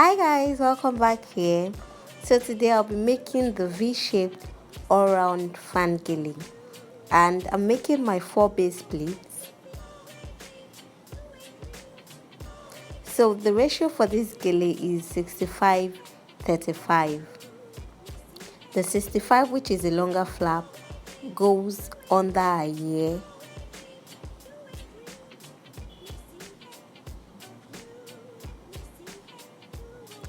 Hi guys, welcome back here. So today I'll be making the V-shaped all-round fan gele, and I'm making my 4 base pleats. So the ratio for this gele is 65-35. The 65, which is a longer flap, goes under a ear.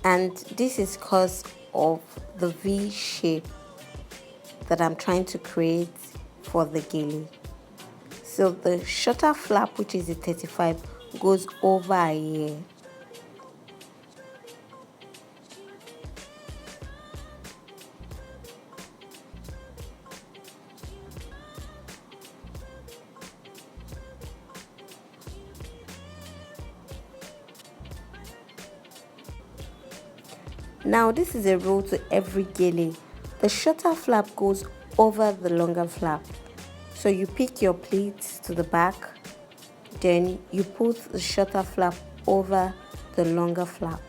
And this is because of the V shape that I'm trying to create for the gele. So the shorter flap, which is the 35, goes over here. Now this is a rule to every gele. The shorter flap goes over the longer flap. So you pick your pleats to the back, then you put the shorter flap over the longer flap.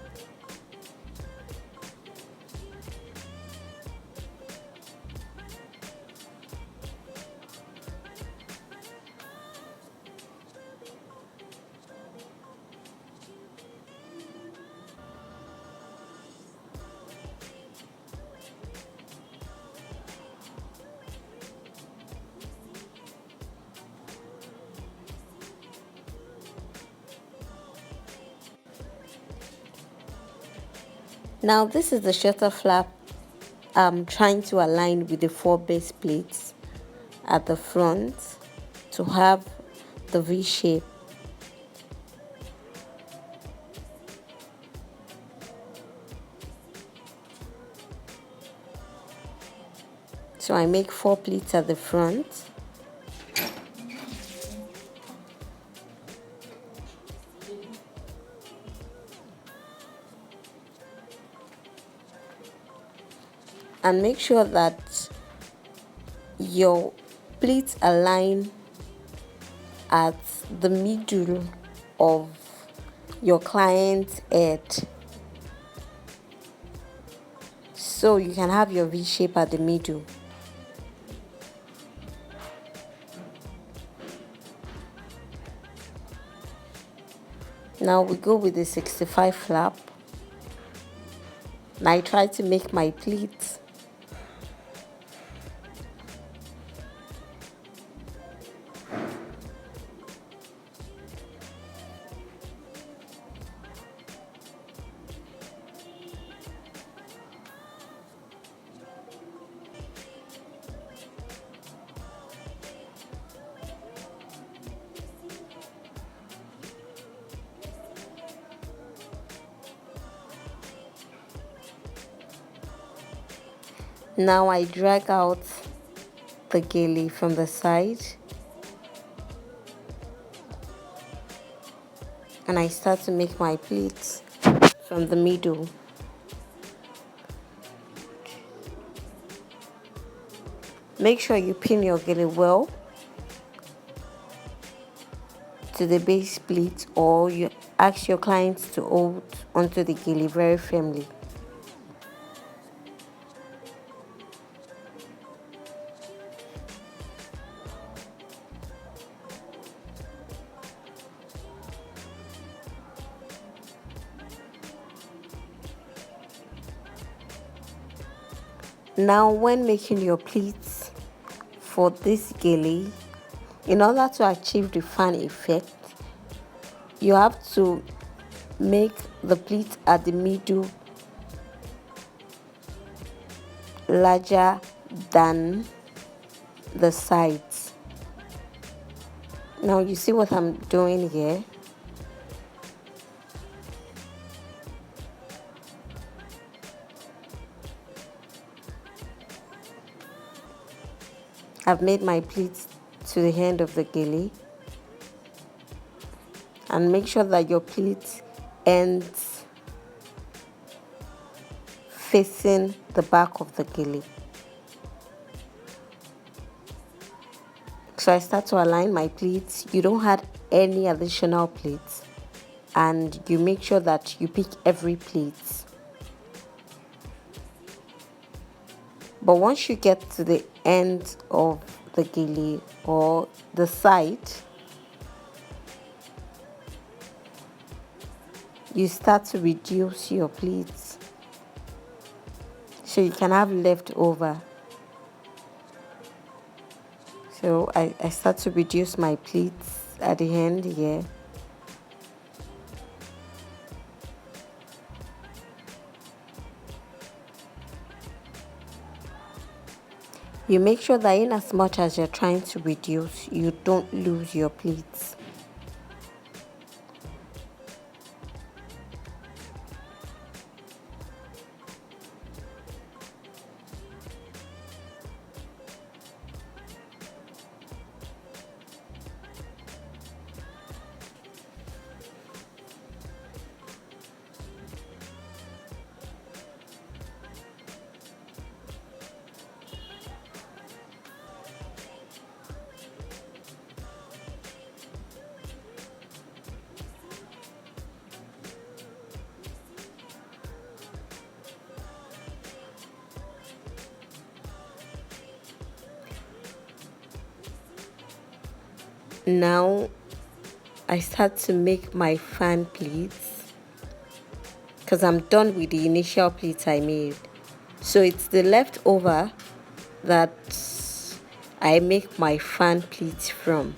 Now this is the shorter flap I'm trying to align with the 4 base pleats at the front to have the V shape. So I make 4 pleats at the front. And make sure that your pleats align at the middle of your client's head, so you can have your V shape at the middle. Now we go with the 65 flap, and I try to make my pleats Now I drag out the gele from the side, and I start to make my pleats from the middle. Make sure you pin your gele well to the base pleat, or you ask your clients to hold onto the gele very firmly. Now when making your pleats for this gele, in order to achieve the fan effect, you have to make the pleat at the middle larger than the sides. Now you see what I'm doing here. I've made my pleats to the end of the gele, and make sure that your pleat ends facing the back of the gele. So I start to align my pleats. You don't add any additional pleats. and you make sure that you pick every plate. But once you get to the end of the gele or the side, you start to reduce your pleats so you can have leftover. So I start to reduce my pleats at the end here. You make sure that in as much as you're trying to reduce, you don't lose your pleats. Now I start to make my fan pleats because I'm done with the initial pleats I made. So it's the leftover that I make my fan pleats from.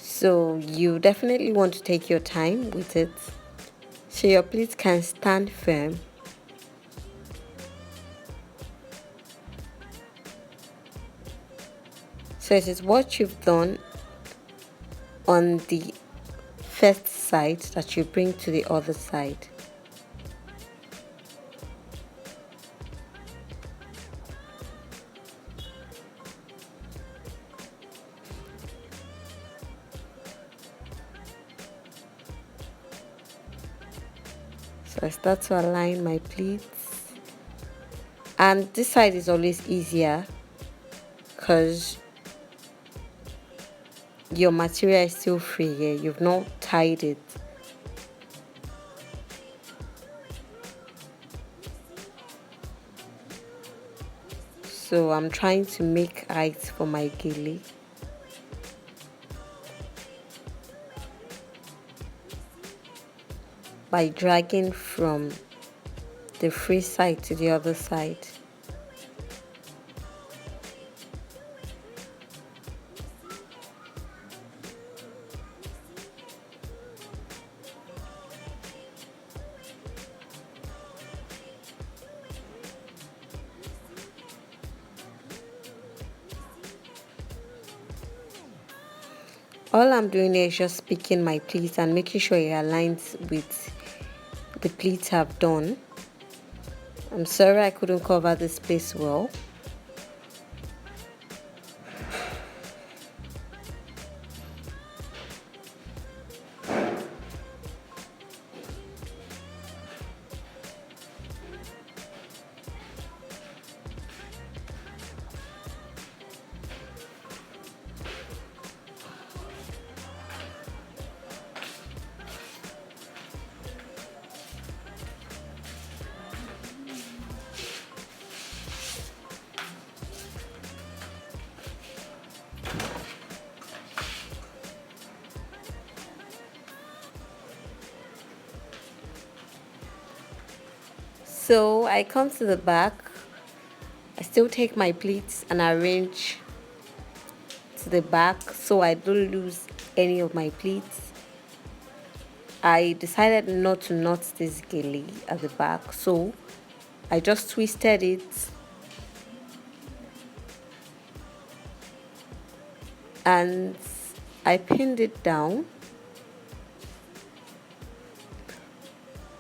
So you definitely want to take your time with it so your pleats can stand firm. So it is what you've done on the first side that you bring to the other side. So I start to align my pleats, and this side is always easier because your material is still free here, you've not tied it. So I'm trying to make height for my gele. By dragging from the free side to the other side. All I'm doing here is just picking my pleats and making sure it aligns with the pleats I've done. I'm sorry I couldn't cover this place well. So I come to the back, I still take my pleats and arrange to the back so I don't lose any of my pleats. I decided not to knot this gele at the back, so I just twisted it and I pinned it down.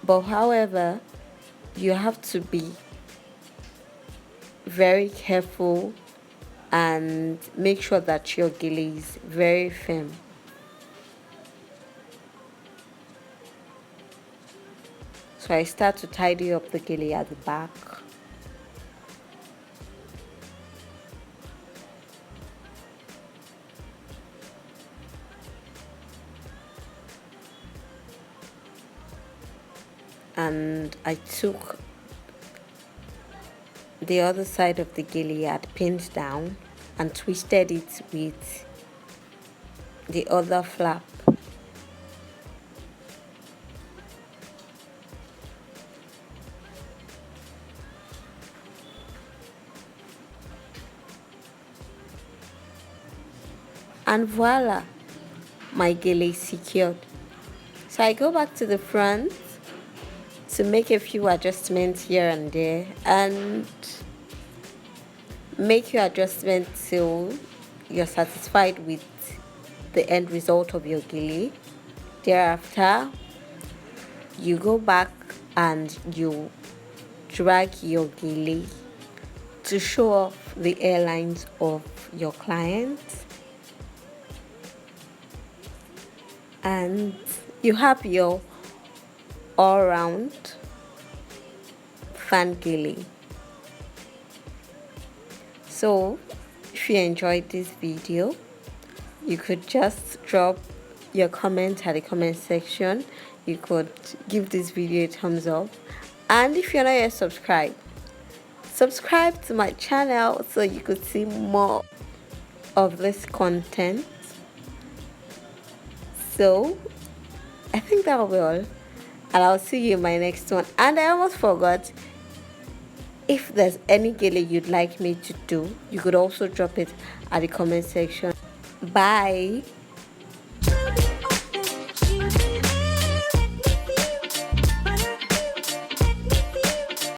But however, you have to be very careful and make sure that your gele is very firm. So I start to tidy up the gele at the back. And I took the other side of the gele I had pinned down and twisted it with the other flap. And voila, my gele is secured. So I go back to the front to make a few adjustments here and there, and make your adjustments till you're satisfied with the end result of your gele. Thereafter, you go back and you drag your gele to show off the hairlines of your client, and you have your all-round fan gele. So if you enjoyed this video, you could just drop your comment at the comment section. You could give this video a thumbs up, and if you're not yet subscribed, subscribe to my channel so you could see more of this content. So I think that will be all, and I'll see you in my next one. And I almost forgot, if there's any gele you'd like me to do, you could also drop it at the comment section. Bye.